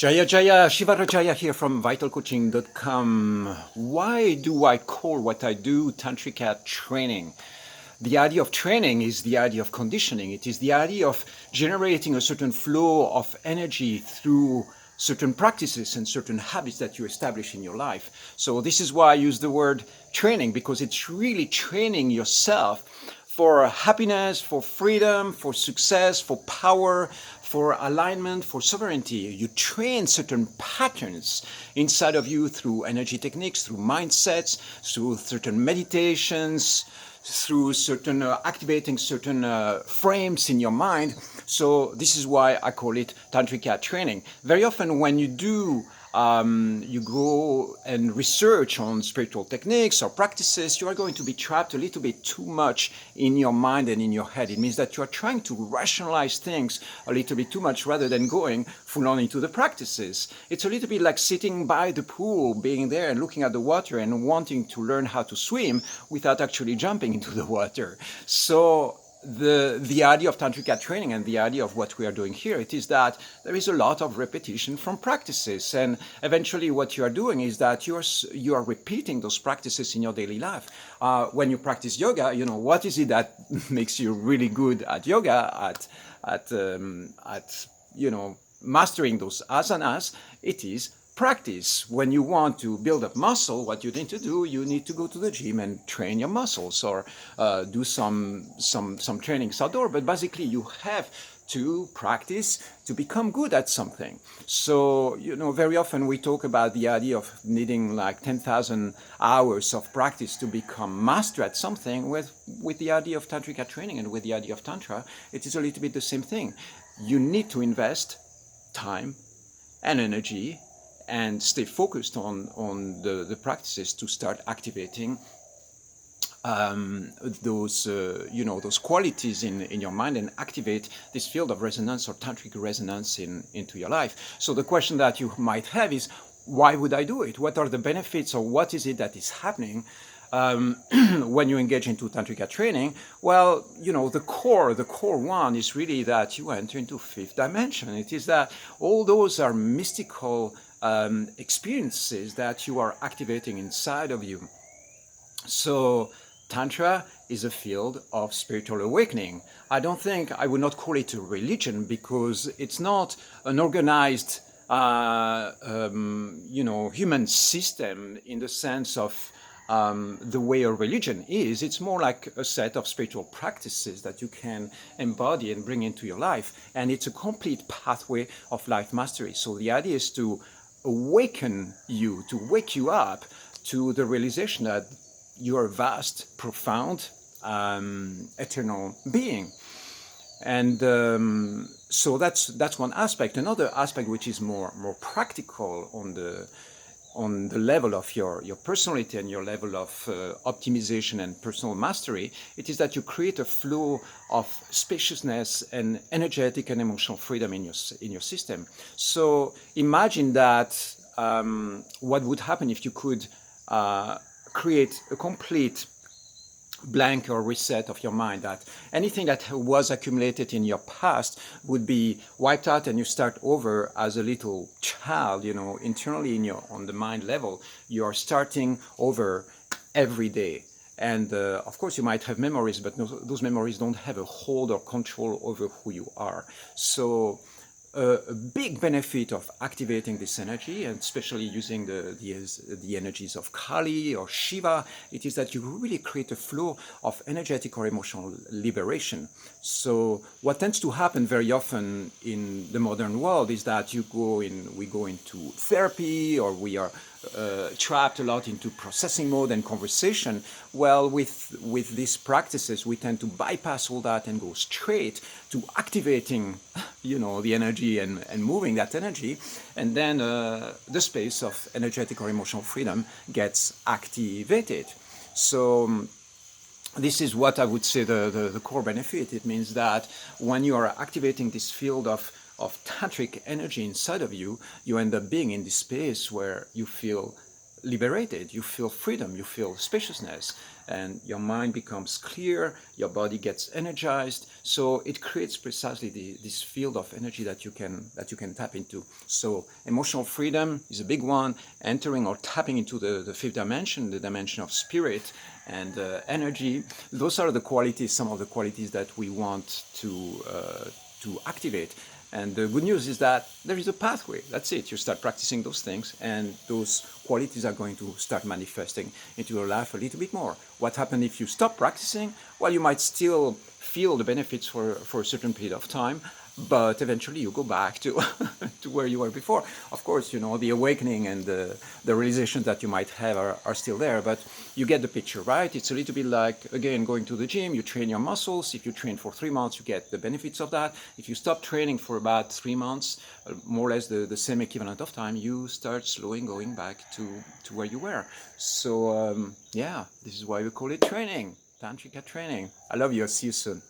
Jaya Jaya, Shivara Jaya here from vitalcoaching.com. Why do I call what I do Tantrika training? The idea of training is the idea of conditioning. It is the idea of generating a certain flow of energy through certain practices and certain habits that you establish in your life. So this is why I use the word training, because it's really training yourself for happiness, for freedom, for success, for power, for alignment, for sovereignty. You train certain patterns inside of you through energy techniques, through mindsets, through certain meditations, through certain activating certain frames in your mind. So this is why I call it Tantrika training. Very often when you do you go and research on spiritual techniques or practices, you are going to be trapped a little bit too much in your mind and in your head. It means that you are trying to rationalize things a little bit too much rather than going full on into the practices. It's a little bit like sitting by the pool, being there and looking at the water and wanting to learn how to swim without actually jumping into the water. So the idea of Tantrika training and the idea of what we are doing here, it is that there is a lot of repetition from practices, and eventually what you are doing is that you are repeating those practices in your daily life. When you practice yoga, you know, what is it that makes you really good at yoga, at you know, mastering those asanas? It is practice. When you want to build up muscle, what you need to do, you need to go to the gym and train your muscles, or do some trainings outdoor. But basically, you have to practice to become good at something. So, you know, very often we talk about the idea of needing like 10,000 hours of practice to become master at something. With the idea of Tantrika training and with the idea of Tantra, it is a little bit the same thing. You need to invest time and energy and stay focused on the practices to start activating those you know, those qualities in your mind and activate this field of resonance or tantric resonance into your life. So the question that you might have is, why would I do it? What are the benefits, or what is it that is happening when you engage into Tantrika training? Well, you know, the core one is really that you enter into fifth dimension. It is that all those are mystical experiences that you are activating inside of you. So Tantra is a field of spiritual awakening. I would not call it a religion, because it's not an organized you know, human system in the sense of the way a religion is. It's more like a set of spiritual practices that you can embody and bring into your life. And it's a complete pathway of life mastery. So the idea is to awaken you, to wake you up to the realization that you are a vast, profound, eternal being. And so that's one aspect. Another aspect, which is more practical on the level of your personality and your level of optimization and personal mastery, it is that you create a flow of spaciousness and energetic and emotional freedom in your system. So imagine that what would happen if you could create a complete blank or reset of your mind, that anything that was accumulated in your past would be wiped out, and you start over as a little child, you know, internally on the mind level. You are starting over every day. And of course you might have memories, but those memories don't have a hold or control over who you are. So a big benefit of activating this energy, and especially using the energies of Kali or Shiva, it is that you really create a flow of energetic or emotional liberation. So what tends to happen very often in the modern world is that we go into therapy, or we are trapped a lot into processing mode and conversation. Well, with these practices, we tend to bypass all that and go straight to activating, you know, the energy and moving that energy, and then the space of energetic or emotional freedom gets activated. So this is what I would say the core benefit. It means that when you are activating this field of tantric energy inside of you, you end up being in this space where you feel liberated, you feel freedom, you feel spaciousness, and your mind becomes clear, your body gets energized. So it creates precisely this field of energy that you can tap into. So emotional freedom is a big one. Entering or tapping into the fifth dimension, the dimension of spirit and energy. Those are the qualities, some of the qualities that we want to activate. And the good news is that there is a pathway. That's it. You start practicing those things, and those qualities are going to start manifesting into your life a little bit more. What happens if you stop practicing? Well, you might still feel the benefits for a certain period of time, but eventually you go back to to where you were before. Of course, the awakening and the realizations that you might have are still there, but you get the picture, right? It's a little bit like, again, going to the gym. You train your muscles. If you train for 3 months, you get the benefits of that. If you stop training for about 3 months, more or less the same equivalent of time, you start slowly going back to where you were. So yeah, this is why we call it training, Tantrika training. I love you. I'll see you soon.